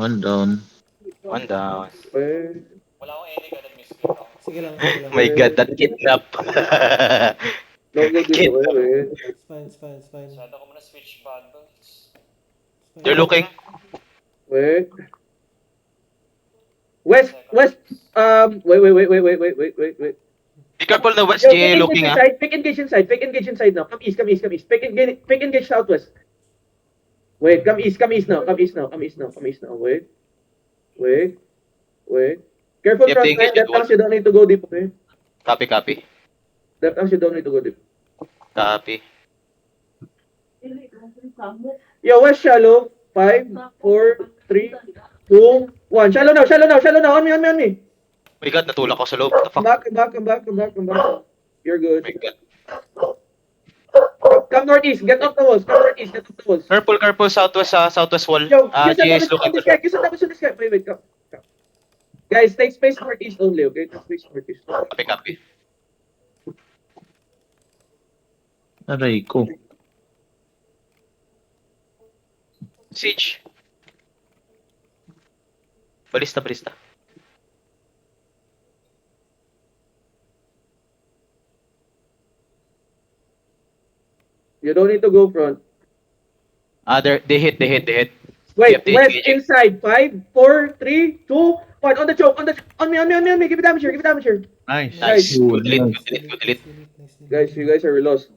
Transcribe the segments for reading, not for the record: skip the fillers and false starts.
One down. One down. Wait. Wala akong any ka nag-misclick ako. Sige lang, sige lang. My God, that kidnap. Don't go this way, Kidnap. wait. It's fine, it's fine, it's fine. Masyado ko muna switch bundles. It's fine. They're looking. Wait. West, wait. Be careful na West Yo, J looking ah. fake engage inside now. Come east. Fake engage southwest. Wait, come east now. Wait. Careful Yep, front they line, engage that the times you don't need to go deep, okay? Copy. That times you don't need to go deep. Copy. Yo, west shallow. 5, 4, 3, 2, 1. Shallow now. On me. My God, natulak ako sa loob. What the Come fuck? back. You're good. My God. Come northeast. Get off the walls. Careful, southwest wall. Yo, J is looking. use the damage on this guy. Wait, come. Guys, take space northeast only, okay? Take space northeast. Copy. Aray ko. Siege. Balista. You don't need to go front. They hit. Wait, Yep, they west engage. inside. 5, 4, 3, 2, 1. On the choke. On me. Give me damage here. Nice. Nice. Good. Good delete. Guys, you guys are lost.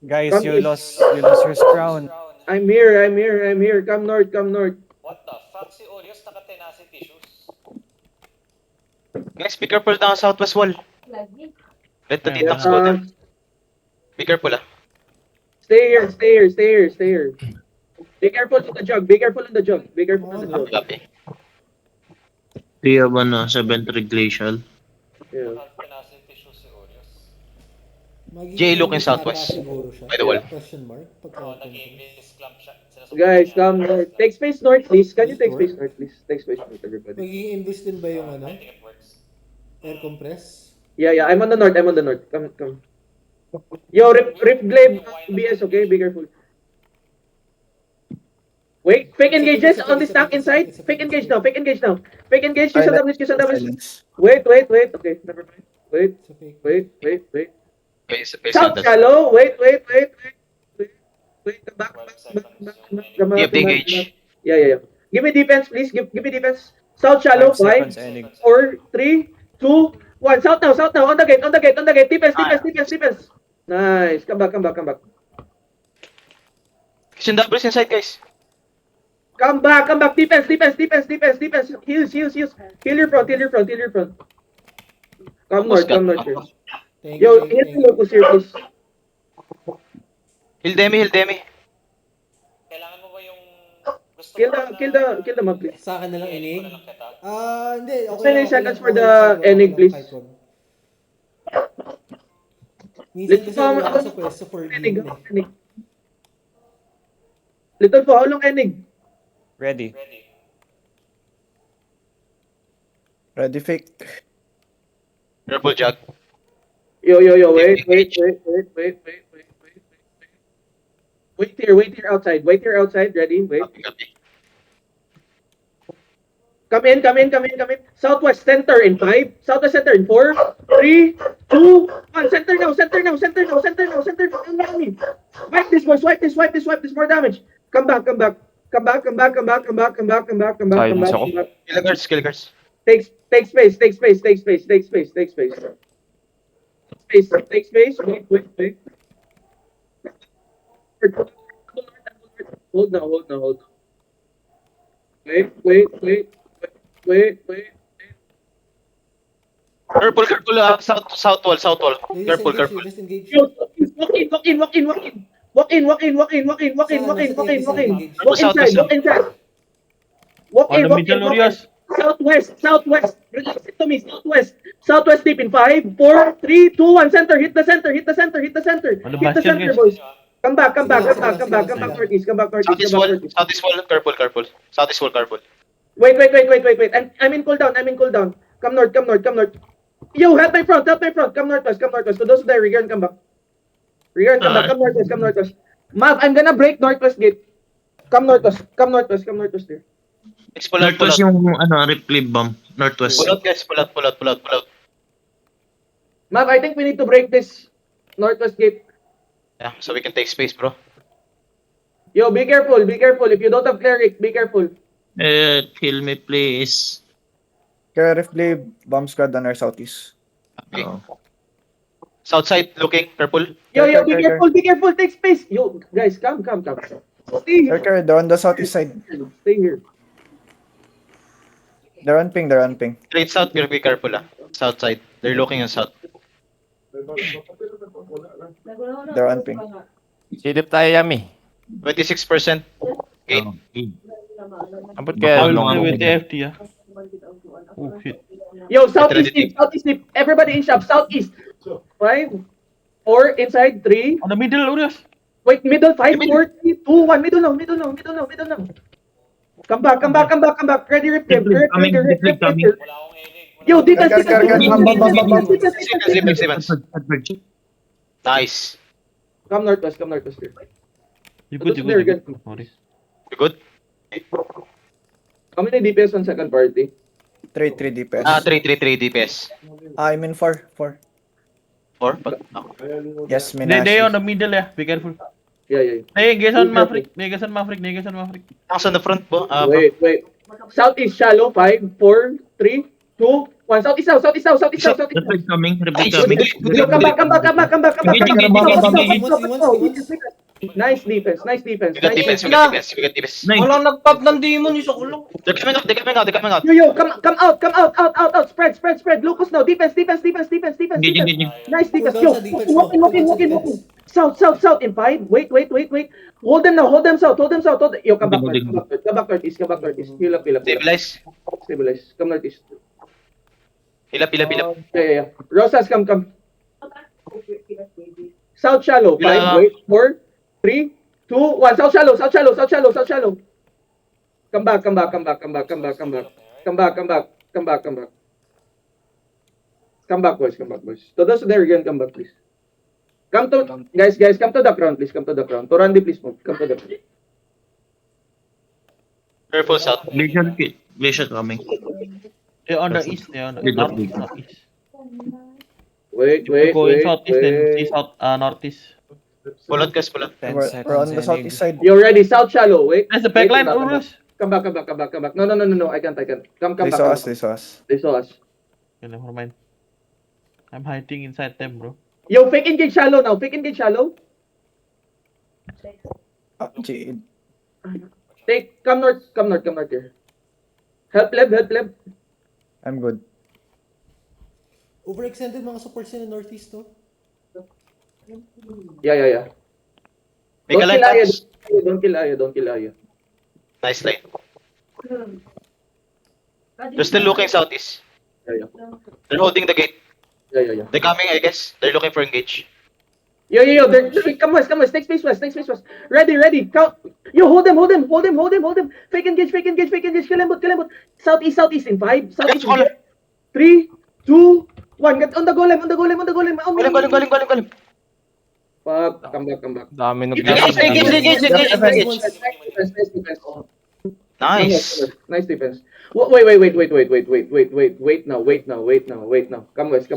Guys, Come you east. lost your crown. I'm here. Come north. What the fuck? Si Olios naka-tenacity shoes. Guys, be careful down southwest wall. Let the Yeah. Titox go there. Be careful ah. Stay here. Be careful on the jug. Copy. Kaya ba na 7th glacial? Yeah. Naka-tenacity shoes si Olios. Magiging Jay looking English ata southwest. siguro siya. By the wall. Question mark? Oo, Pagka- nag-English clamp siya. Sinusubukan Guys, niya. come north. Take space north, please. Can you take space north, please? Take space north, everybody. Magiging English din ba yung ano? I think it works. Air compress? Yeah. I'm on the north. Come. Yo, rip glaive BS, okay? Be careful. Wait, fake engages on the stack inside. Fake engage now. Fake engage, use a damage. Silence. Wait. Okay, never mind. Wait. Sa fake. Base South on that. shallow. Wait. Come back. Yep, they engage. Yeah. Give me defense, please. Give me defense. South shallow. 5 seconds, 5, Enig. 4, 3, 2, 1. South now. On the gate. Defense. Nice. Come back. Kitchen doubles inside, guys. Come back. Defense. Heals. Heal your front. Come north. Here. Thank Yo, you, hit thank the you. locus here, please. Heal demi. Kailangan mo ba yung gusto Kill mo the mob, please. Sa akin na lang Inig inig? ko na lang kita. Hindi. Okay Say lang, 9 seconds okay for lang, the kahit wag, Enig, please. kahit wag. Minsan kasi wala ako sa pwesto for Enig. game eh. Little po, how long Enig? Ready. Ready. Ready, fake. Purple jug. Yo, wait. Wait here outside. Ready, wait. Copy. Come in. Southwest center in 5. Southwest center in 4, 3, 2, 1. Center now. On me. Wipe this, boys. Wipe this. More damage. Come back. Kill guards. Take space. Wait. Hold now. Wait. Careful, south wall. Careful. Just engage. Yo, walk in. Walk inside. Walk in. Southwest. Relax it to me. Southwest deep in 5, 4, 3, 2, 1. Center. Hit the center, boys. Come back northeast. Southeast wall. Careful. Southeast wall, careful. Wait. I'm in cooldown. Come north. Yo, help my front. Come northwest. For those there, Regan, come back. Come northwest. Mav, I'm gonna break northwest gate. Come northwest there. It's pull out, pull Northwest out. yung replay bomb. Northwest. Pull out, guys. Pull out, pull out, pull out, pull out. Ma'am, I think we need to break this northwest gate. Yeah, so we can take space, bro. Yo, be careful, be careful. If you don't have cleric, be careful. Kill me please. Kaya replay bomb squad on our southeast. Okay. Oh. South side looking, careful. Yo, Care, be care, careful, be careful. Take space. Yo, guys, come. Stay here. Kaya they're on the southeast side. Stay here. They're on ping, they're on ping. Straight south, be careful, ah. South side. They're looking on south. They're on ping. Silip tayo, Yami. 26%. Gate. Oh, okay. Abot kaya Baka nung ano. with FT, ah. Oh, shit. Yo, southeast deep, southeast deep. Everybody in shop, southeast. 5, 4, inside, 3. On the middle, Urias. Wait, middle, 5, 4, 3, 2, 1. Middle now. Come back. Ready, replay. Coming, replay coming. Wala akong enig. Yo, defense. Kar, Nice. Come northwest here. You good, you Those good. there, Sorry. You good? How many DPS on second party? 3 DPS. 3 DPS. I mean 4. 4? Yes, They on Minashi. the middle, yeah. Be careful. Yeah. Hey, Gason Be Maverick. Nasa the front, bro. Wait. Southeast shallow, 5, 4, 3, 2, 1. Southeast now. Replay coming. Replay Nice. coming. Yo, come back. Engage. Nice defense. We got defense. Nice. Walang nag-pop ng demon, isa ko lang. They're coming out. Yo, come out. Spread. Lucas now. Defense. Engage. Nice defense. Hold Yo, on sa defense, walk in. hold on sa South in 5. Wait. Hold them south. Yo, come back northeast. Heal up. Stabilize. Come northeast. Hilap. Yeah. Rosas, come. South shallow. 5, Yeah. wait, 4, 3, 2, 1. South shallow. Come back. Come back, boys. To those there again, come back, please. Come to, guys, come to the ground, please. To Randy, please move. Come to the ground. Careful south. Glacier coming. They're on the east, northeast. Wait. Go in southeast, then see northeast. Pull out, guys. Pull out. We're on the southeast side. You're ready, south shallow. Wait. That's the backline, Wait, Urias. Come back. No. I can't. Come They back. saw us, they saw us. They saw us. Okay, never mind. I'm hiding inside them, bro. Yo, fake engage shallow now. Jade. Come north here. Help leb. I'm good. Overextended mga supports nila northeast, no? Yeah. Make a line touch. Don't kill Aya. Nice line. They're still looking southeast. Yeah. They're holding the gate. Yeah. They're coming, I guess. They're looking for engage. Yo, come west. Take space west. Ready. Count. Yo, hold them. Fake engage. Kilembot. Southeast in 5. Southeast in 3, 2, 1. Get on the golem. Galing. Fuck, come back. Dami Engage. Nice. Nice defense. Wait now. Come west.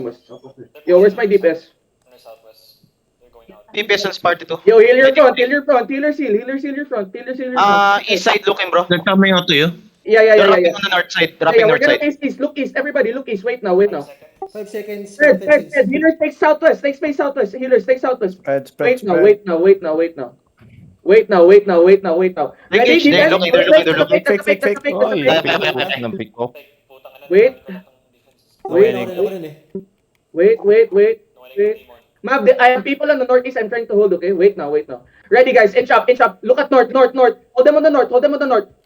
Yo, where's my DPS? On the southwest. They're going out. DPS on party 2. Yo, heal your front. Healer seal your front. East side looking, bro. They're coming out to you. Yeah. They're rapping on the north side. We're gonna face east. Look east. Everybody look east. Wait now. 5 seconds. Spread. 10 seconds. Healers take southwest. Take space southwest. Healers take southwest. Spread. Wait now. Engage. They're looking. Fake. Oy, ng pick ko. Putang ina. Wait. Ako rin eh. Wait. Ma'am, I have people on the northeast I'm trying to hold, okay? Wait now. Ready, guys. Inch up. Look at north. Hold them on the north.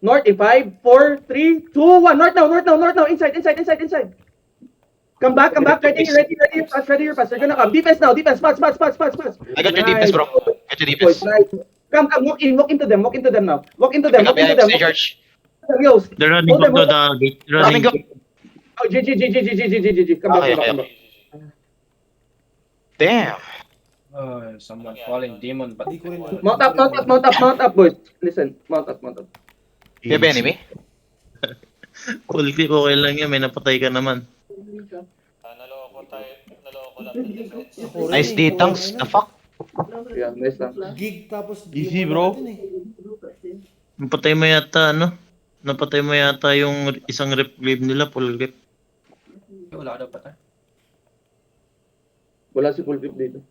North in 5, 4, 3, 2, 1. North now. Inside. Come back. Ready your pass. They're gonna come. Defense now. Spots. I got your defense, bro. Get your Boys, defense. nice. Come, walk into them now. Walk into them. Charge. Yo, They're running Hold up them, to the gate. Coming, go. oh, GG. Come Okay, back. okay. Damn. Someone falling demon, but Hindi ko rin. Mount up, boys. Listen, mount up. You have enemy? Full clip, okay lang yan. May napatay ka naman. Naloko lang ng defense. Ako rin Nice eh. D-Tanks. Wala The na. fuck? Yeah, nice lang. Gig tapos Easy, yung bro. natin eh. Napatay mo yata, ano? Napatay mo yata yung isang rep glaive nila, full grip. Wala ka daw patay. Wala si full clip dito.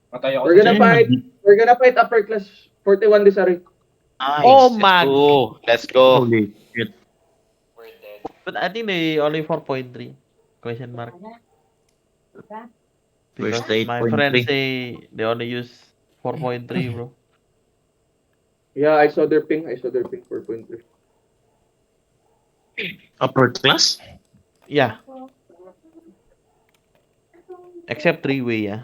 Patay ako We're sa gonna fight upper class 41 Desari. Nice. Oh Let's my- go. Let's go. Holy shit. We're dead. But I think they only 4.3. Question mark. Where's Because the my 8.3? friends say they only use 4.3, bro. Yeah, I saw their ping 4.3. Upper class? Yeah. Except three-way, yeah.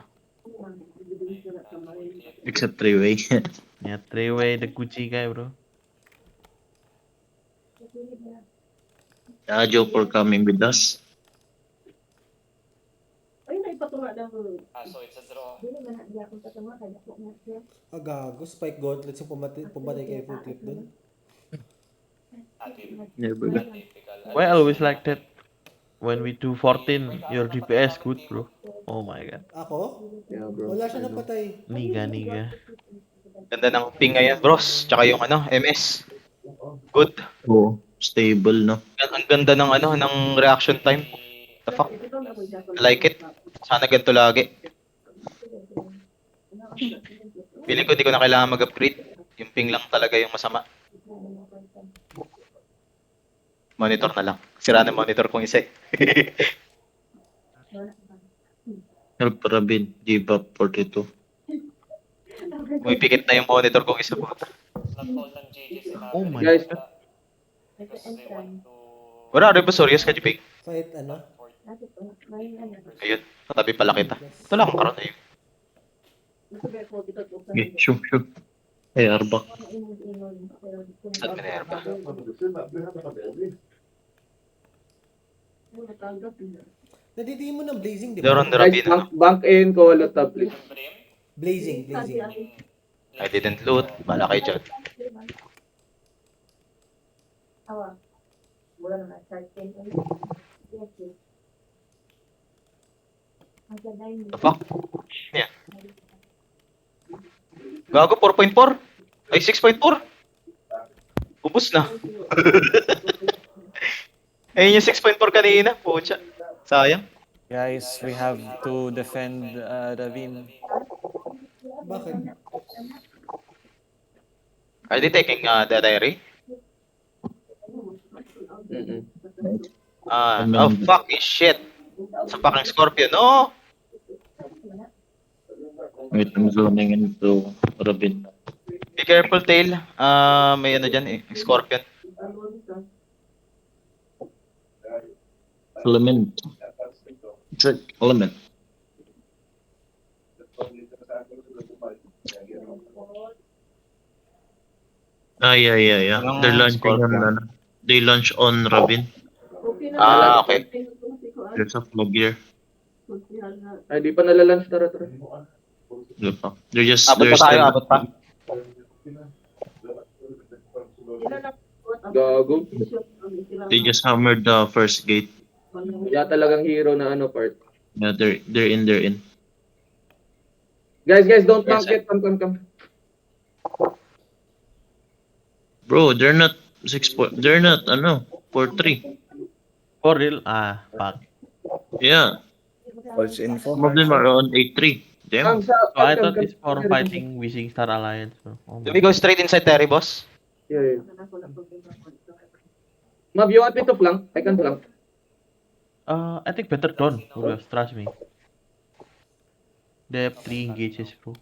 Except three-way. Yeah, three-way, the Gucci guy, bro. Yeah, Joe for coming with us. So it's a draw. Gago, spike gauntlets yung pumatay kay full clip dun. Never. Atypical. Why I always like that? When we do 14, your DPS good, bro. Oh my god. Ako? Yeah, bro. Wala siya napatay. Niga. Ganda ng ping ngayon, bros. Tsaka yung MS. Good. Oh, stable, no? Ang ganda ng ng reaction time. The fuck? I like it. Sana ganito lagi. Feeling ko di ko na kailangan mag-upgrade. Yung ping lang talaga yung masama. Monitor na lang. Sira na monitor kong isa eh. Help Rabin, G-Bop 42. Pumipikit na yung monitor kong isa po. Nag-call ng JJ si Maverick. Oh my Guys, Because they want to... Wala rin ba serious ka, Jipig? Fight ano? Ayun, katabi pala kita. Ito lang ang karoon na yun. Okay, shoot. Hey, Arbak. Saan ka na Herba? Nadidiin mo ng blazing, di Doron ba? na Guys, Rabin. bank in, call at top, please. Brim? Blazing. I didn't loot. Bala kayo dyan. The fuck? Yeah. Gago, 4.4? Ay, 6.4? Ubus na. Ayun yung 6.4 kanina. Pucha. Sayang. Guys, we have to defend Ravine. Bakit? Are they taking the diary? Mm-mm. Oh, fucking shit. Sa fucking Scorpion. No! Wait, I'm zooming into Rabin. Be careful, Tail. May dyan eh. Scorpion. Element. Check element. Yeah. Anong They're launching Scorpion? on, they launch on Rabin. Okay. There's a flag here. Ay, di pa nalalunch. Tara. Diba? They're just, Abot they're pa tayo, still, abot pa. Gago. they just hammered the first gate. Wala talagang hero na part. Yeah, they're in. Guys, don't Yes, bank it. Come. Bro, they're not they're not, 4-3. For real? Fuck. Yeah, False info. some of them are on 8-3. Damn. So I thought it's for fighting Wishing Star Alliance, bro. Oh Do my. we go straight inside Terry, boss? Yeah. Mab, you want me to flank? I can flank. I think better Dawn, Rubius, trust me. They have 3 engages, bro.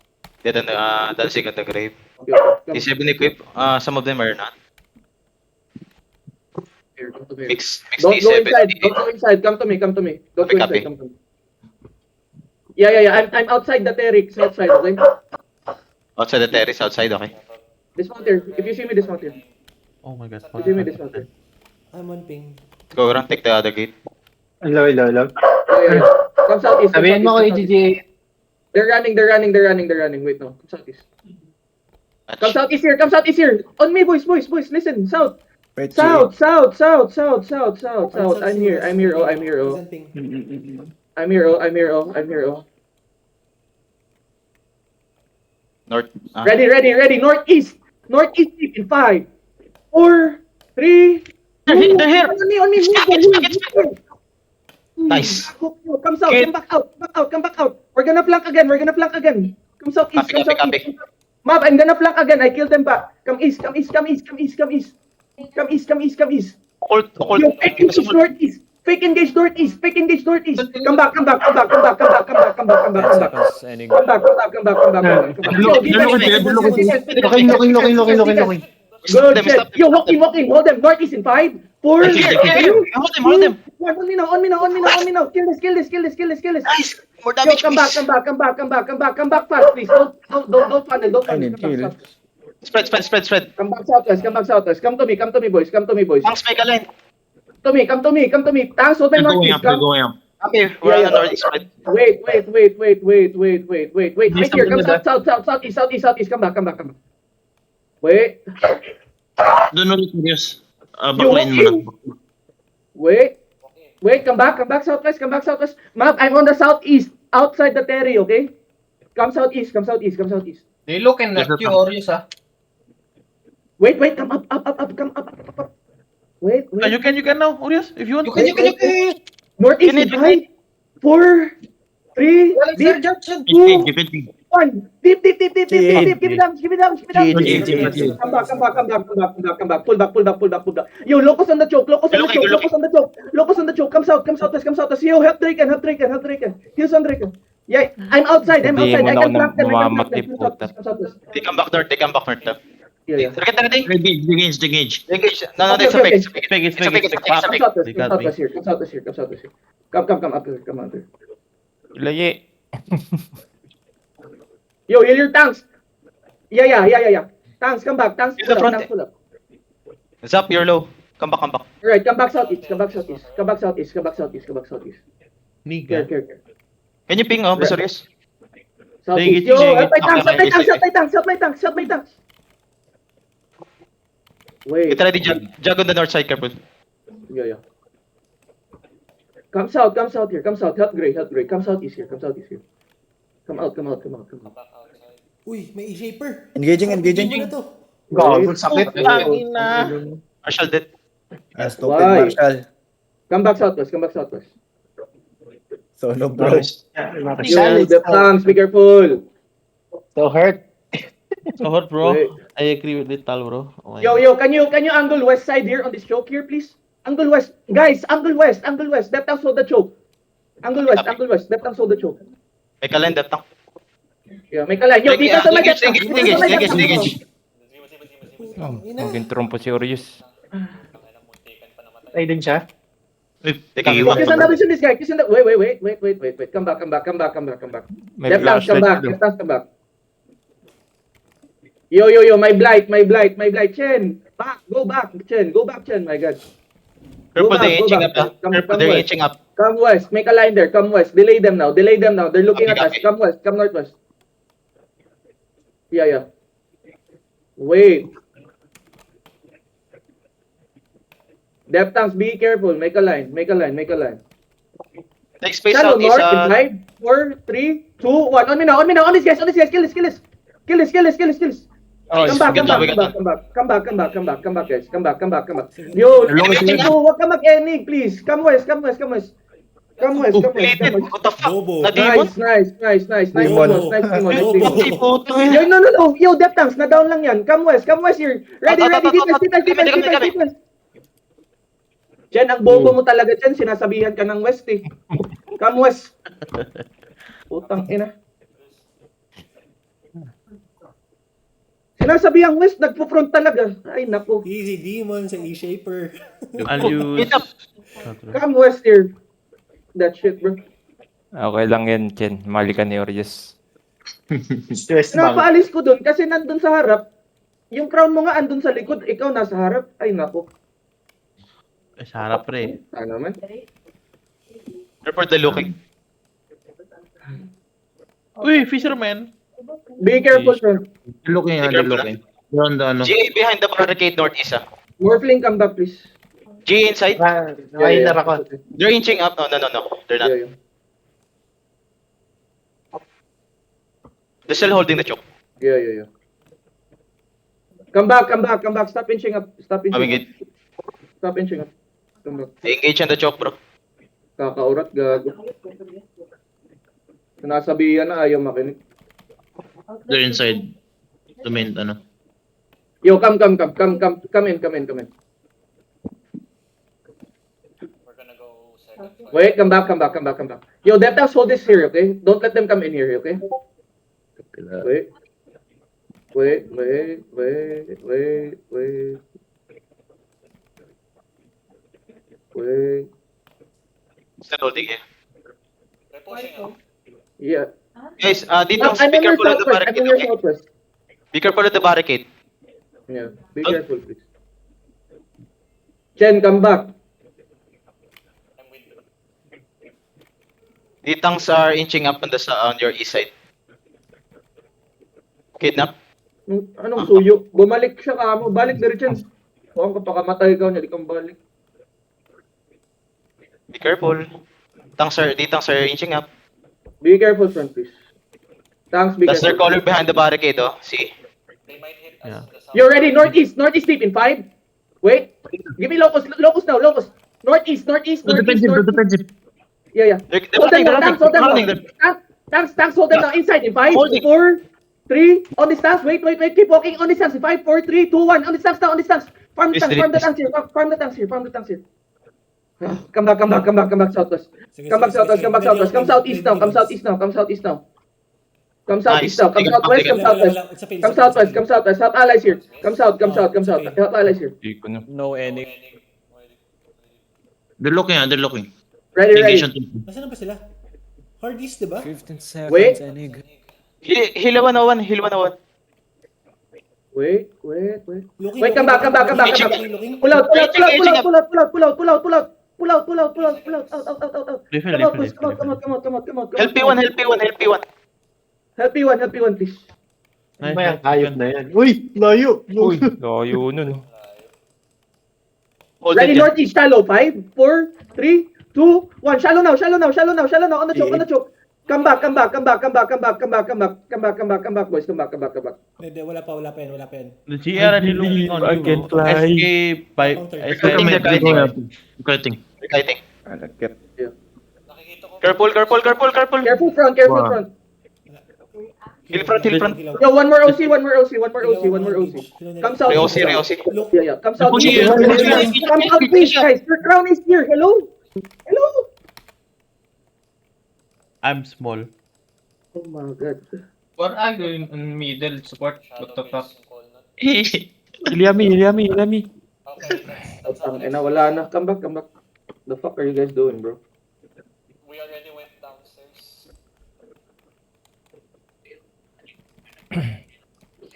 Dito na, dancing at the grave. Okay. Come T7 equip, some of them are not. here. Come to me. Mix Don't go T7. inside. Don't go inside. Come to me. Don't Copy, go copy. inside. Come to me. Yeah. I'm outside the Terix. Outside. Okay. Outside the terrace, outside, okay. Dismount here. If you see me, dismount here. Oh my god. If you see me, dismount here. I'm on ping. Let's go around, take the other gate. Hello. Yeah. Come southeast. Sabihin mo kay GG. They're running. Wait, no. Come southeast. Come southeast here, come southeast here. On me, boys, listen. South. Right, South. I'm here, oh. Isn't ping. I'm here, oh. North. Ready. Northeast deep in 5, 4, 3. They're here. On me. Move. Nice. Come south, come back out. We're gonna flank again. Come southeast, Copy. Mab, I'm gonna flank again. I killed them back. Come east. Hold. Yo, fake engage northeast. Come back. 10 seconds, ending. Come back. Looking. Good Them, shit. stop them, Yo, stop walk in. Hold them. Northeast in 5, 4, Hold them. On me now. Kill this. Nice. More Yo, damage. come back fast, please. Don't funnel. I need kill. Spread. Come back southwest. Come to me, boys. Tanks, make a line. Come to me. Tanks, hold my They're going northeast. up, they're going up. Up here. We're on the northeast spread. Wait. Right here. Come southeast. Come back. Wait. Doon ulit, Marius. Backlane mo na. Wait. Come back southwest. Map, I'm on the southeast, outside the terry. Okay. Come southeast. They looking at you, Orius, ah. Wait. Come up. Wait. You can now, Urias, if you want. You can. Northeast Can in it- 5, 4, 3, Sir Johnson. 2, You can think. 1. Deep. Give it down. GG. Come back. Pull back. Yo, Locus on the choke. Locus on the choke. Come southwest. Yo, help Draken. Heals on Draken. Yeah, I'm outside. I can flank them. Come southwest. They come back north. Yeah. Ready? The gauge. Engage. No, it's a Okay. fake. It's It's a fake. Come southwest here. Come southwest here. Come up here. Ilaye. Yo, heal your tanks. Yeah. Tanks, come back. Tanks, In the front. pull up. Zap, you're low. Come back. Alright, come back southeast. Niga. Here. Can you ping, Basurius? Southeast. Gigi. Yo, help my Okay, tanks. Wait. Get ready, jug on the north side, careful. Yeah. Come south here. Help Gray. Come southeast here. Come out. Uy, may e-shaper. Engaging. Ano to? Wait. Sakit. Marshall dead. Stupid Why? Marshall. Come back southwest. Solo bro. Yo, the tanks, be careful. So hot, bro. Wait. I agree with Lital, bro. Oh my Yo, can you angle west side here on this choke here, please? Angle west. Guys, angle west. Left tanks hold the choke. Angle west. Left tanks hold the choke. Make a line, depth tank. Yeah, make a line. Yo, dito sa Engage. Engage. Maging trumpo si Orius. Ay din siya. They can iwan. Kiss on this guy. Wait. Come back. May Left tanks, come flashlight. back. Yo, my blight. Chen, go back, Chen, my God. Careful, they're Go inching back. up. Come They're west. inching up. Come west, make a line there, come west. Delay them now. They're looking at us. Copy. Come west, come northwest. Yeah. Wait. Depth tanks, be careful. Make a line. Take space Channel out is north in 5, 4, 3, 2, 1. On me now. On this guys. Kill this. Come back, guys. Come back. Yo, wag ka mag-enig, please. Come west. What the fuck? Bobo. Na-demon? Nice. Demon. Tipo, Yo, no. Yo, depth tanks, na-down lang yan. Come west here. Ready. Defense. Chen, ang bobo mo talaga, Chen. Sinasabihan ka ng west, eh. Come west. Putang ina. Sinasabihan west, nagpo-front talaga. Ay, naku. Easy demon sa e-shaper. I'll use... Come west here. That shit, bro. Okay lang yan, Chen. Mali ka ni Orius. Napaalis ko dun kasi nandun sa harap. Yung crown mo nga andun sa likod, ikaw nasa harap. Ay, naku. Sa harap, pre. Ano man? Report the looking. Uy, fisherman. Be careful, front. They're looking, Be they're careful, looking. Doon, ano. GA behind the barricade northeast, ah. Morphling, come back, please. GA inside. Nakahinar ako. They're inching up. No. They're not. Yeah. They're still holding the choke. Yeah. Come back. Stop inching up. Mamigit. Stop inching up. Come back. Engage on the choke, bro. Kakaurat, gago. Sinasabihan na ayaw makinig. They're inside. The main, ano. Yo, come in. We're gonna go second floor. Wait, come back. Yo, Deptas, hold this here, okay? Don't let them come in here, okay? Wait. Still holding, eh. We're pushing up. Yeah. Guys, dito, I'm be on your careful of the southwest. barricade, okay? Southwest. Be careful of the barricade. Yeah, be careful, please. Chen, come back. I'm with you. Ditangs are inching up on your east side. Kidnap? Anong suyo? Bumalik siya ka mo. Balik na rin, Chen. Huwag ka pakamatay ka, hindi kang balik. Be careful. Ditangs are inching up. Be careful, front, please. Thanks, be That's their careful. color behind the barricade, oh. See? They might hit us Yeah. in the south. You're ready, northeast deep in 5. Wait. Give me locus now, locus. Northeast. Defensive. Yeah. They're Hold them running, now, hold them running. now. Tanks, hold them now. Inside in 5, Holding. 4, 3, on this stance. Wait. Keep walking on this stance. 5, 4, 3, 2, 1. On this stance now, on this stance. Farm the tanks here. Farm the tanks here. Come back, southwest. Sige, Come back sige, southwest, sige. come back southwest. Come southeast now. Come southeast now. Come southwest now. Come southwest, come southwest. Come southwest. South allies here. Come south. South allies here. No any. They're looking, they're looking. Ready. Engage on team. Nasaan na ba sila? Hard east, diba? 15 seconds, Wait. Enig. Heal 101, heal 101. Wait. Looking, Wait, come back. Looking. Pull out. Out. Refill, Come out, refill, please. Come out. Help P1. Help P1, please. Nice, May nice. hayop na yan. Uy, layo. Uy, layo nun. Hold Ready, it, northeast, shallow. 5, 4, 3, 2, 1. Shallow now. On the choke. Come back, boys. Come back. Hindi, wala pa yan. The GR are looking on I you, can't bro. fly. SK by Kiting, they're kiting. Kiting. They're kiting. Alakit. Nakikita ko. Careful. Careful front. Heal front. Yo, one more OC. Come south. Reosi. Look, Yeah. Come south. Pushing Come you. south, please, guys. Your crown is here. Hello. I'm small. Oh my God. What are you in middle support? What the fuck? Ilyami. Okay, that's Ang ina, wala na. Come back. The fuck are you guys doing, bro? we already went downstairs.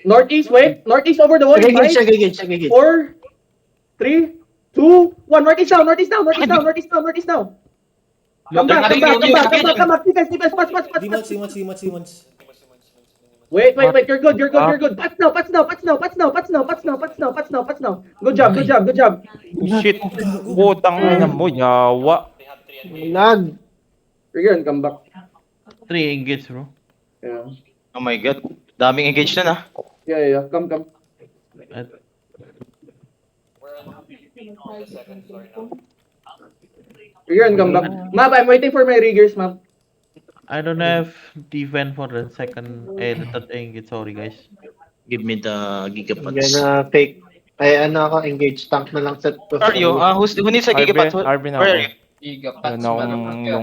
Northeast, wait. Northeast over the wall. Sagigit. 4, 3, 2, 1. Northeast now. Come back. Defense. Pass. Demons. Wait. You're good. Pats now. Good job. Shit. Butang na mo, yawa. They have 3 and we Lag. You're gonna come back. 3 engage, bro. Yeah. Oh my god. Daming engaged na na. Yeah. Come. we're on the second floor now. You're gonna come back. Map, I'm waiting for my riggers, map. I don't have defense for the the third engage. Sorry, guys. Give me the Yan gigapats. na fake. Ay, ano ako, engage tank na lang set ko. Where are you? Who needs a gigapat? Where are you? Gigapads.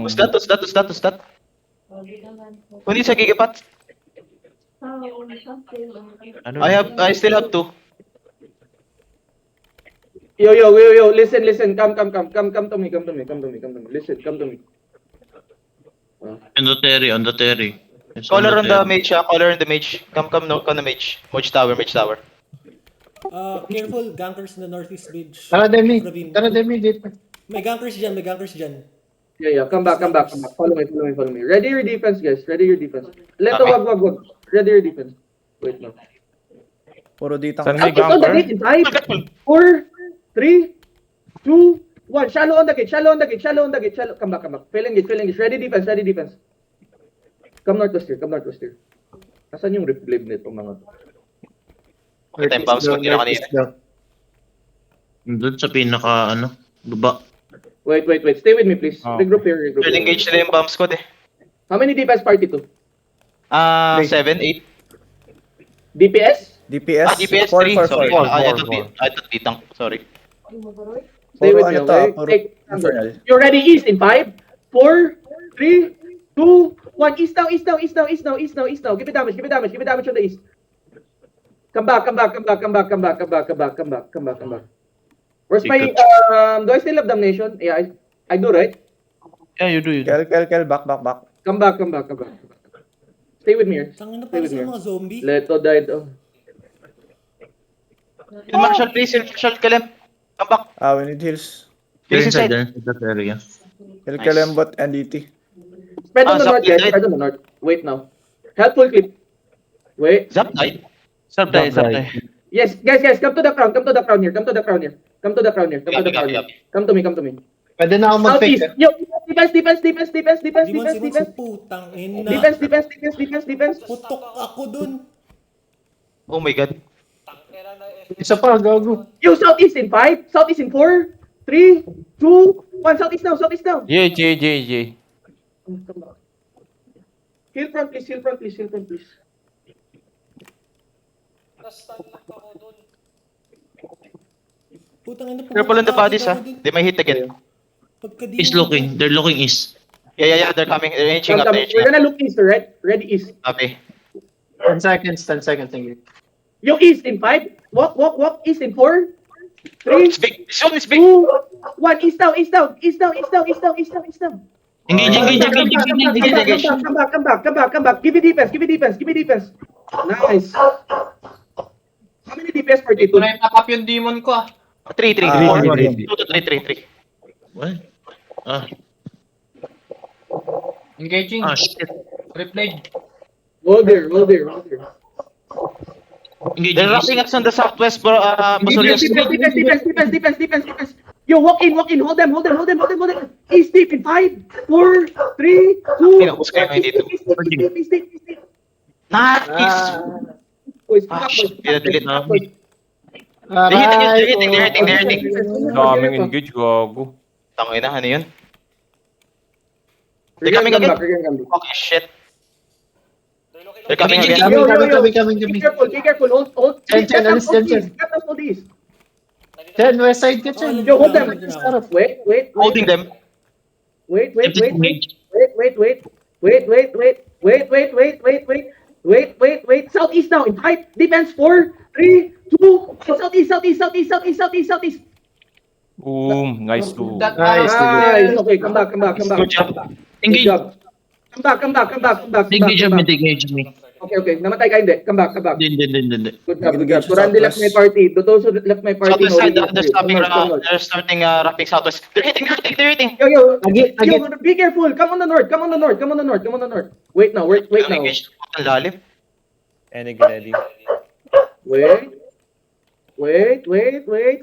Who's that? Who needs a gigapat? Ano? I still have 2. Yo, listen. Come to me. Listen, come to me. On the Terry. It's Color on the Terry. mage, color on the mage. Come the mage. Mage tower. Careful, gankers in the northeast bridge. Tara, Demi. Ravine. Dito. May gankers dyan. Yeah, come back. Follow me. Ready your defense, guys. Let the wag. Ready your defense. Wait no. Puro ditang. Saan Southeast on the gate in 5, 4, 3, 2, 1. Shallow on the gate, shallow on the gate, shallow on the gate, shallow. Come back. Fail engage. Ready defense, ready defense. Come northwest here. Nasaan yung rip blade nito mga to? Pakita yung bomb squad nila kanina. Doon sa pinaka, ano, baba. Wait. Stay with me, please. Oh. Regroup here. Well, engage nila yung bomb squad eh. How many DPS party to? 7, 8. DPS? DPS. DPS 4, 3. 4, Sorry. 4. I thought bitang. Sorry. Stay with Puro me, ano to, okay? puro Take infernal. You're ready east in 5, 4, 3, 2, 1. East now. Give it damage on the east. Come back. Where's my, do I still have damnation? Yeah, I do, right? Yeah, you do. Kel, back. Come back. Stay with me here. Tangin na Stay para with sa me. mga zombie. Leto died. Oh. Marshall, please. Marshall, Kalem. Come back. We need heals. Please Inside inside. that area. Kelembot and DT. Spread on the Zap north, guys. died. Spread on the north. Wait now. Helpful clip. Wait. Zap died. Subdie. Yes, guys. Come to the crown here. Come to the crown here. Come to me. Pwede na ako Southeast. mag-fake. Yo, defense. Demon, putang ina. Defense. Putok ako dun. Oh my god. Tangkera na Isa pa, gago. Yo, southeast in 5, southeast in 4, 3, 2, 1. Southeast now. J. Come back. Hill front, please. Na-stun lang ako dun. Putang ina. Careful on the bodies ha. ako dun. They might hit again. Pagka-demon Is looking. They're looking east. Yeah. They're coming. They're inching up. We're gonna look east, right? Ready east. Copy. 10 seconds, thank you. Yo, east in 5. Walk. East in 4, 3, It's big. This one is big. 2, 1. East now. Engage. Come back. Give me defense. Nice. How many DPS per Hindi day? ko na i-top up yung demon ko ah. 3, 3, 3, 4. 2 to 3. What? Engaging. Shit. Replay. Hold there. Engage. They're rushing us on the southwest, bro. Basurias. Defense. Yo, walk in. Hold them. East deep in 5, 4, 3, 2. Pinahus kayo ngayon dito. East deep. Nice. Boys, Delete. boys. They're hitting. Daming engage, gago. Tangina, ano yun? We're They're coming gonna again. come back. Okay, shit. They're looking They're coming Engage. again. Yo. Be careful. Hold. Chen, alis dyan, Chen. Hold these. Chen, west side ka, Chen. Yo, hold them. Wait. Holding them. Wait. Engage. Wait. Southeast now. In 5. Defense 4, 3, 2. Southeast. Boom. Nice too. Nice. Nice. Okay, come back. Good job. Good Engage. job. Come back. Engage me. Okay. Namatay ka hindi. Come back. Hindi. Good job. So Randy left my party. Those who left my party. Southwest side, no, they're starting wrapping southwest. They're hitting. Yo, Agit. be careful. Come on the north. Wait now. Engage. Ang lalim. Enig ready. Wait.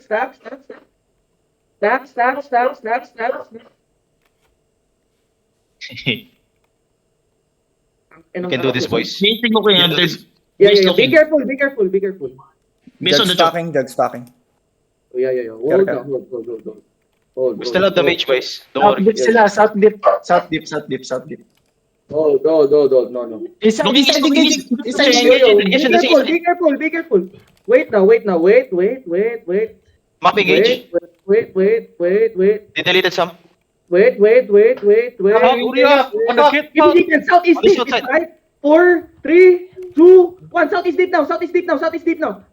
Stop. You can do this, boys. Meeting ko kay Hunter. Yeah. Be careful. Based on the job. Jug stacking. Oh, yeah. Hold down. Hold. We still have the mage, boys. Don't South worry. dip sila, south dip. Hold. No. Isa engage. Be careful. Wait now. Map engage. Wait. They deleted some. Wait. Uriah, Give me defense. Southeast On the deep. south side. 5, 4, 3, 2, 1. Southeast deep now.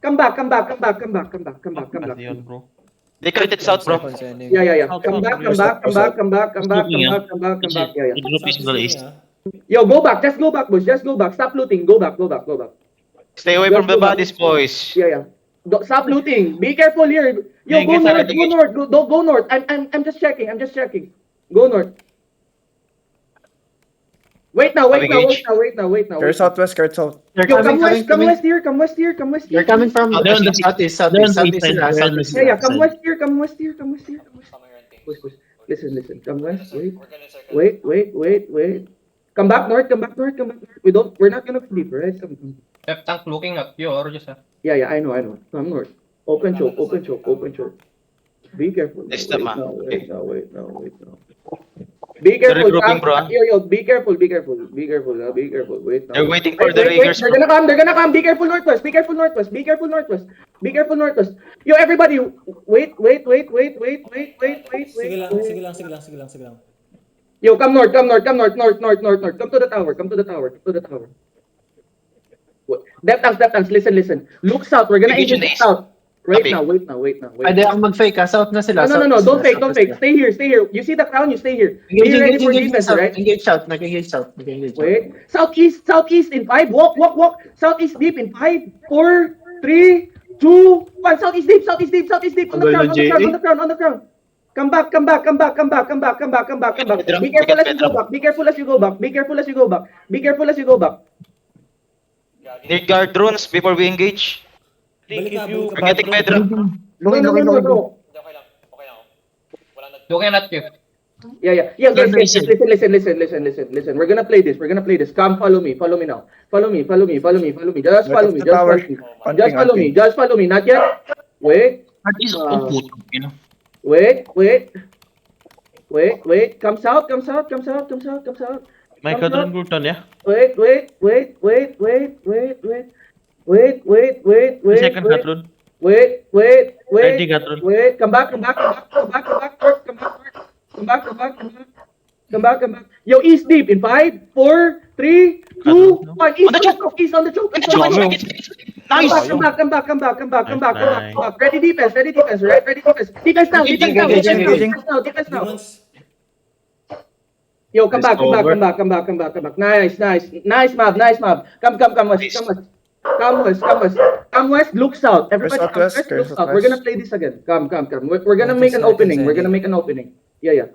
Come back. Ano yun, bro? They critted south, bro. Seconds, Enig. Yeah. Come back. Yeah. Group is the east. Yo, go back. Just go back, boys. Just go back. Stop looting. Go back. Stay away from the bodies, boys. Yeah. Stop looting. Be careful here. Yo, go north. Go north. I'm just checking. Go north. Wait now, wait now, Engage. wait now, wait now. Care southwest, care south. Yo, come west here, come west here, come west here. You're coming from They're on the southeast, they're on southeast, the east southeast, side, they're on the southeast. east Yeah, come side. west here, come west here, come west here, come west. Coming around things. Push, push. Listen, come west, wait. We're gonna circle. Wait. Come back north, come back north, come back north. We're not gonna flip, right? Come. Left tank looking at you, or just Yeah, I know. Come north. Open choke. Be careful. This Wait the man. wait now. Be careful. regrouping, bro. Yo, be careful. Be careful. Wait now. They're waiting for the Wait, Raiders, they're bro. gonna come. Be careful northwest. Yo, everybody, wait. Sige lang. Yo, come north. Come to the tower. Depth tanks, listen. Look south. We're gonna Division engage Ace. south. Right Copy. now, wait now. Pwede akong mag-fake, ha? South na sila. No. south na Don't sila, fake. south na Stay here. You see the crown, you stay here. Be sila. ready for Engage defense, south, right? engage south, nag-engage south. Wait. Southeast in 5. Walk. Southeast deep in 5, 4, 3, 2, 1. Southeast deep. On the crown. Come back. Be careful as you go back. Need guard drones before we engage. Balik na. We're getting Pedro. No. Okay lang ako. Wala na. looking at you. Yeah, guys, listen. We're gonna play this. Come, follow me now. Follow me. Just follow me. Not yet. Wait. That is Uh, you know. Wait. Come south. May kadron gulton ya. Wait. Second kadron. Wait. Ready kadron. Wait. Come back. Yo, east deep in 5, 4, 3, 2, 1. East on the choke. Nice. Come back. Ready defense, right? Defense now. Demons. Yo, come back. Nice, Mab. Come west, look south. Everybody come Southwest, west, go look south. southwest. We're gonna play this again. Come. We're gonna make an opening. Yeah.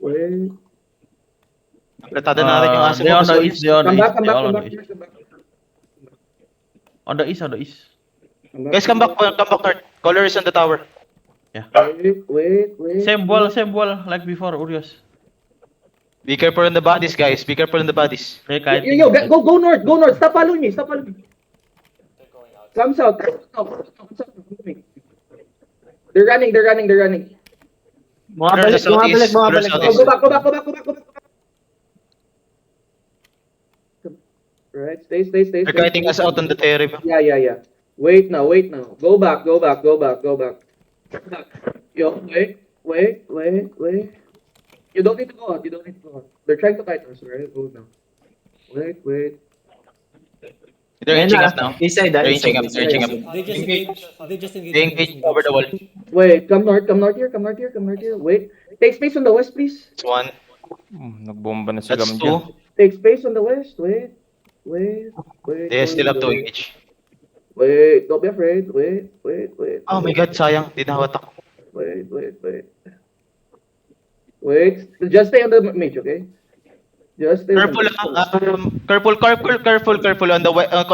Wait. Platado natin yung aso They mo. on the east. They on the Come back. east. They all on the east. On the east. Guys, come back north. Color is on the tower. Wait. Same wall like before, Urios. Be careful on the bodies, guys. Be careful on the bodies. Yo, go north. Stop following me. They're going out. Come south. They're running. Color is southeast. Color is Oh, southeast. go back. Right, stay. They're guiding us out on the terrain. Yeah. Wait now. Go back. Yo, wait. You don't need to go out. They're trying to fight us, right? Go now. Wait. They're inching us now. East side, They're inching up. They just engage. They engage over the wall. Wait, come north here. Wait. Take space on the west, please. That's one. Nagbomba na si That's Gam dyan. two. Take space on the west. Wait. They still have to engage. Wait, don't be afraid. Wait. Oh my god, sayang. Di nahawatak. Wait. Just stay on the mage, okay? Just stay Careful on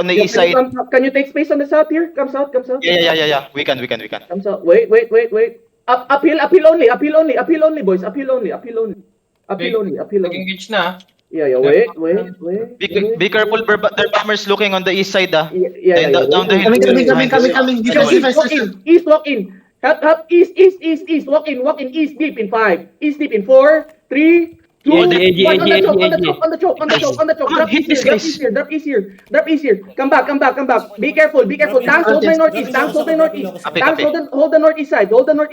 the east side. Can you take space on the south here? Come south. Yeah. We can. Come south. Wait. Uphill only, boys. Uphill only. Nag-engage na. Yeah. Wait. Be careful, their bombers looking on the east side, ah. Yeah. Down the hill. Coming. Defense. East, walk in. Help, east. Walk in, east deep in 5. East deep in 4, 3, 2, 1. On the choke. Drop east here. Come back. Be careful. Tanks, hold my northeast. Tanks, hold the northeast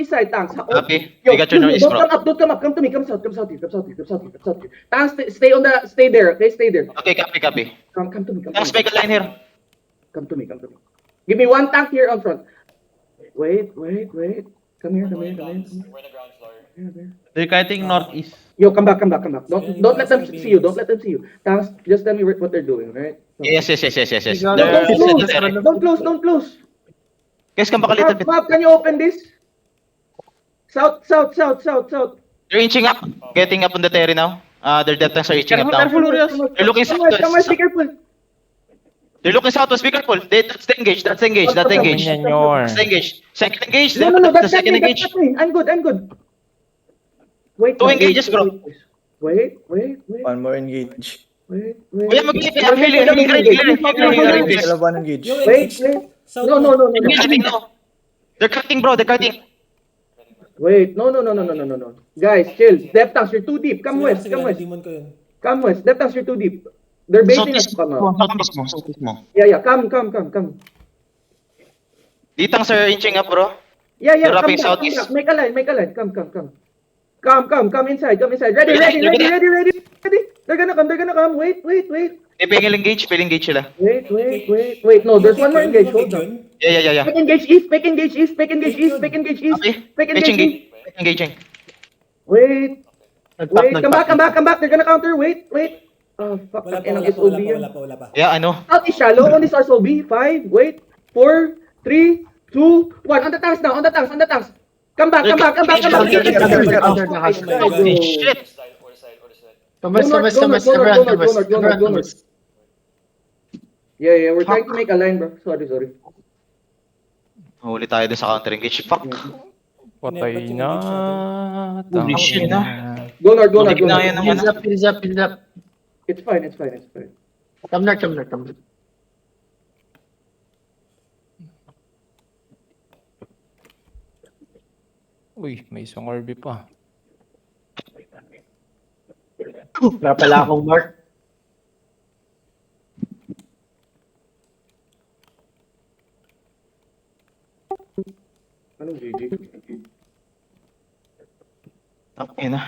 side. Tanks. Copy. We got your northeast, bro. Don't come up. Come to me. Come south here. Tanks, stay there. Okay, stay there. Okay, copy. Come to me. Let's make a line here. Come to me. Give me one tank here on front. Wait. Come here. We're in the ground floor. They're kiting northeast. Yo, come back. Don't let them see you. Tanks, just tell me what they're doing, right? Yes. Don't close. Guys, come back a little bit. Map, can you open this? South. They're inching up. Getting up on the terrain now. Their depth tanks are inching up now. Careful, Urias. They're looking Come on, southwest. be careful. They're looking southwest. Be careful. That's the engage. That's the engage. That's the engage. Senyor. That's the engage. Second engage. No, That's the that's second me, engage. that's me. I'm good. Wait. Two wait, engages, bro. Wait. One more engage. Kuya, mag-hit. I'm feeling this. Still have one engage. Yo, Wait. engage. South No. Engaging now. They're cutting, bro. They're cutting. Wait, no. Guys, chill. Depth tanks, you're too deep. Come west. Demon ko yun. Come west. Depth tanks, you're too deep. They're baiting us. Southeast Come mo, out. southeast mo. Yeah. Come. Ditangs are inching up, bro. Yeah. They're Come wrapping back. southeast. Make a line. Come. Come inside. Ready. They're gonna come. Wait. They paying engage sila. Wait. No, there's one more engage. Hold on. Yeah. Fake engage east. Fake engage east. Okay. Engaging. Wait. Nagpack. Come back. They're gonna counter. Wait. Oh, fuck. Wala Ang pa, inang SOB yan. wala pa. Yeah, I know. South is shallow on this SOB. 5, wait, 4, 3, 2, 1. On the tanks now. Come back. Shit. Commerce. Go north. Yeah, we're trying to make a line, bro. Sorry. Huli tayo din sa counter engage. Fuck. Patay na. Holy shit. Go north. Na yan naman. Heals up. It's fine. Come north. Uy, may isang RB pa. Wala pala akong mark. Anong GG? Ina.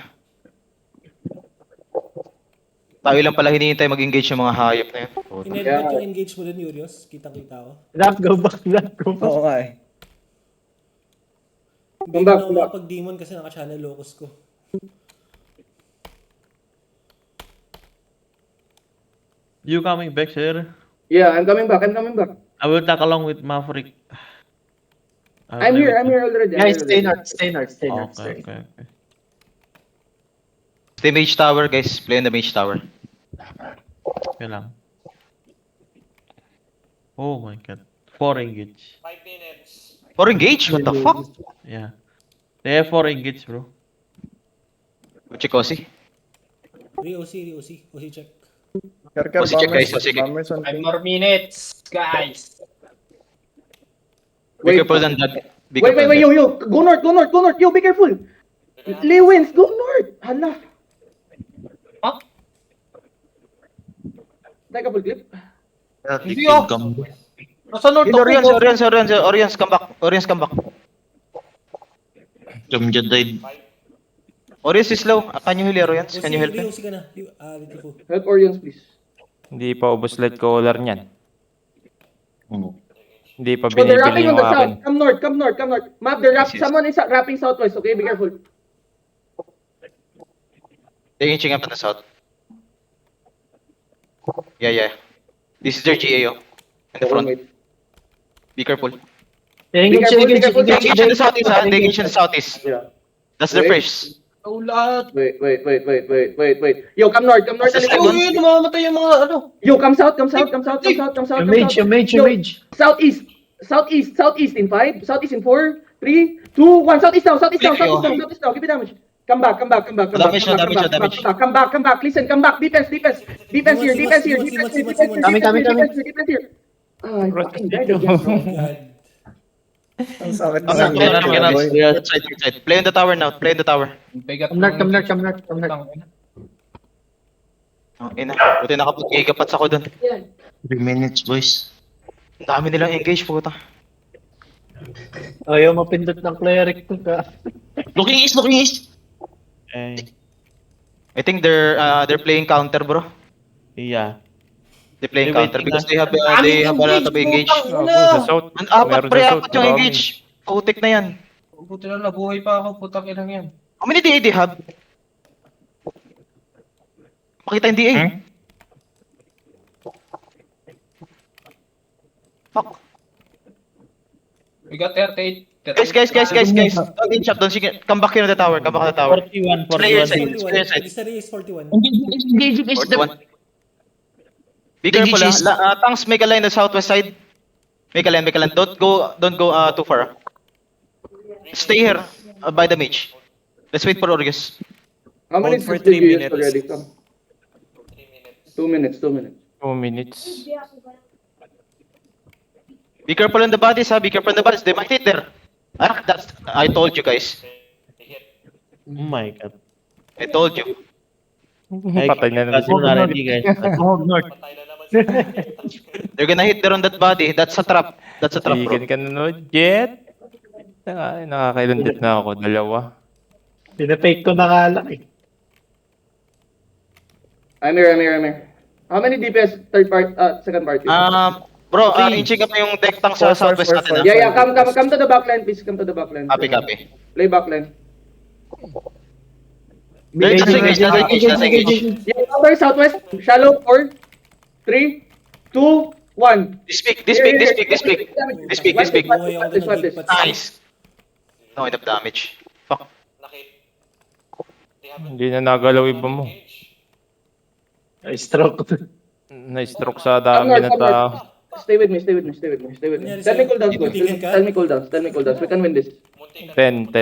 Tayo lang pala hinihintay mag-engage yung mga hayop na yun. In-edit yung engage mo dun, Urios. Kitang-kita ko. Rap, go back. Oo nga eh. Hindi back, na come back. makapag-demon kasi naka-channel locus ko. You coming back, sir? Yeah, I'm coming back. I will tag along with Maverick. I'm here already. Guys, stay north. Okay. Stay mage tower, guys. Play on the mage tower. Okay lang. Oh my god. 4 engage. 5 minutes. Or engage? What the fuck? Yeah. They have 4 engage, bro. Uchikosi. Re-OC check. Karkar, Oh, sige, guys, sige. bombers on 5 more minutes, guys. Be careful than that. Be Wait, careful than yo. Go north. Yo, be careful. Lewins, go north. Hala. Huh? Teka, full clip. Hindi oh. Nasa north that. Orions, come back. Jamja died. Orions is low. Can you heal Orions? Can you help him? Re-OC ka na. Litifo. Help Orions, please. Hindi pa ubos light caller niyan. Hindi pa So they're wrapping binibili on yung the akin. south. Come north. Map, someone is wrapping southwest, okay? Be careful. They're inching up in the south. Yeah. This is their GAO. In the front. Be careful. Engage. They engage in the southeast, ha? They engage in the southeast. Yeah. That's their Wait. first. Oh, lahat. Wait. Yo, come north. That's the Uy, namamatay yung mga ano. Yo, come south. Yung mage. Southeast in 5, southeast in 4, 3, 2, 1. Southeast now. Give me damage. Come back. Damage. Come back. Listen, come back. Defense here. Defense here. I fucking died again, bro. God. Ang sakit Oh, na. Side. Play on the tower now. Bigat Come north. Oh, ina. Buti nakapag-gigapats ako dun. 3 minutes, boys. Ang dami nilang engage, puta. Ayaw mapindot ng cleric to ka. Looking east. Eh, I think they're playing counter, bro. yeah. They're playing They're counter waiting because they have a lot of engage. Sa south. Ang apat, Meron pre, sa south, apat yung marami. engage. Putik na yan. Buti lang nabuhay pa ako, putang inang yan. How many DA they have? Makita yung DA. Fuck. We got 38 Guys. Don't inch up, don't shake it. Come back here on the tower, come back on the tower. 41, Player 41. side. 41. Player side. Mystery is 41. Engaging is the... 41. Be careful, Engage is- Tanks, make a line on the southwest side. Make a line. Don't go too far. Stay here, by the mage. Let's wait for Orgus. How many Hold for did you 3 use minutes. already? Come. 2 minutes, 2 minutes. 2 minutes. Be careful on the bodies, ha? Be careful on the bodies. They might hit there. I told you guys. Oh my god. I told you. Patay na naman. Casino already, guys. North. Patay na naman si They're gonna hit there on that body. That's a trap, bro. Igan ka na no, Jet. Ay, nakakailundit na ako. Dalawa. Pinafake ko na nga lang eh. Amir. How many DPS second party? Bro, inching up yung deck tank sa Four, southwest four, natin, ha? Yeah, come to the backline, please. Come to the backline. Copy. Play backline. Let's engage. Yeah, cover southwest. Shallow. 4, 3, 2, 1. This peak. Buhay ako doon ng deep patch. Nice. No enough damage. Fuck. Nakit. They haven't Hindi na nagalaw iba mo. engaged. Ay, stroke. Na-stroke sa dami na tao. Stay with me. Tell me cooldowns, go. Ipitigil ka? Tell me cooldowns. We can win this. Muntik 10.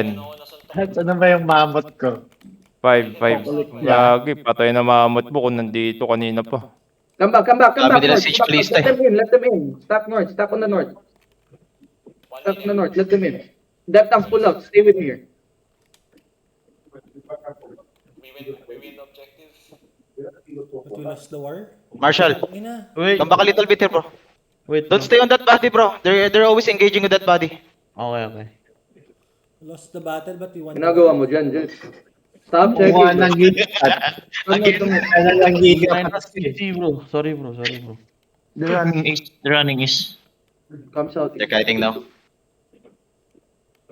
Ano ba yung mamot ko? 5. Lagi, patay na mamot mo kung nandito kanina pa. Come back. Sabi nila north. siege Come back. police tayo. Let them in. Stack north. Stack on the north. Let them in. Depth tanks pull out. Stay with me here. We win objective. But we lost the war. Marshall, Ina. Wait, come back a little bit here, bro. wait. Don't stay on that body, bro. They're always engaging with that body. Okay. Lost the battle but we won. Ginagawa mo dyan, Jess. Stop checking. Kumuha ng gigapat. Ano lang gigapat. 950, bro. Sorry, bro. The running is... Come south. They're kiting now.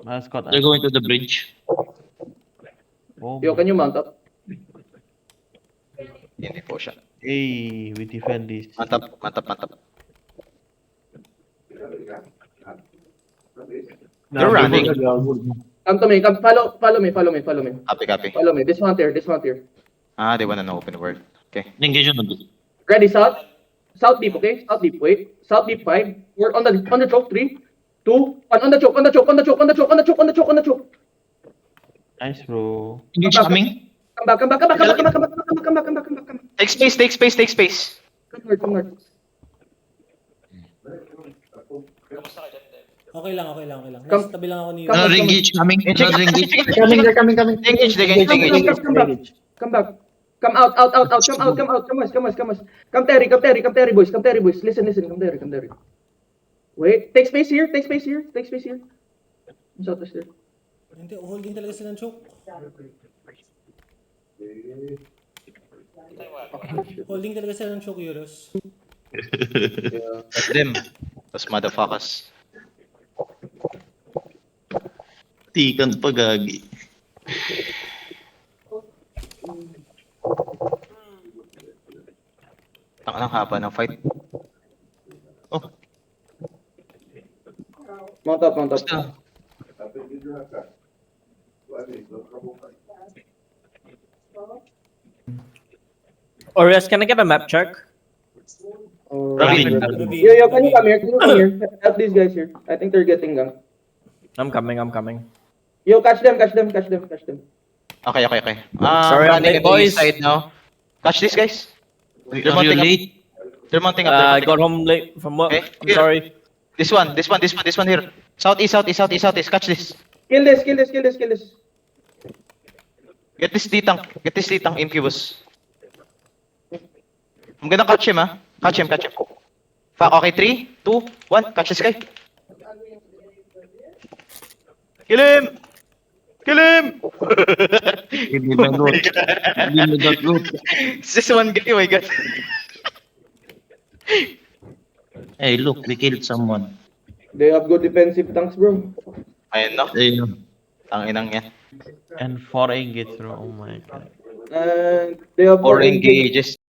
Mascot. They're going to the bridge. Oh, Yo, can you mount up? Hindi po siya. hey, we defend this. Mantap. They're running. Come to me. Come, follow me. Copy. Follow me. This one here. They wanna know open world. Okay. Engage on the... Ready, south? South deep, okay? South deep, wait. South deep 5. We're on the choke. 3, 2, 1. On the choke. Nice, bro. Engage coming. Come back. Take space. Come north. Kamusta ka dyan, Dev? Okay lang. Come- Nasa tabi lang ako ni Another engage coming. Another engage. Coming. Engage. Come back. Come out. Come us. Come Terry, boys. Listen. Come Terry. Wait. Take space here. Southwest there. Hindi, holding talaga sila ng choke. Holding talaga sila ng choke, Euros. Them. Those motherfuckers. Tikan pa gagi. Ang haba ng fight. Mount up. Orias, can I get a map check? Ravi. Yo, can you come here? Help these guys here. I think they're getting gang. I'm coming. Yo, catch them. Okay. Sorry, I'm running late, at the boys. east side now. Catch these guys. Are you late? They're mounting up. I got home late from work. Okay, I'm here. sorry. This one here. Southeast. Catch this. Kill this. Get this D-Tank Incubus. I'm gonna catch him, ha? Catch him. Fuck, okay, 3, 2, 1, catch this guy. Kill him! Give me that loot. It's just one guy, oh my god. Hey, look, we killed someone. They have good defensive tanks, bro. Ayun, no? Ayun. Ang inang yan. And 4 engage, bro. Oh my god. They have 4 engages.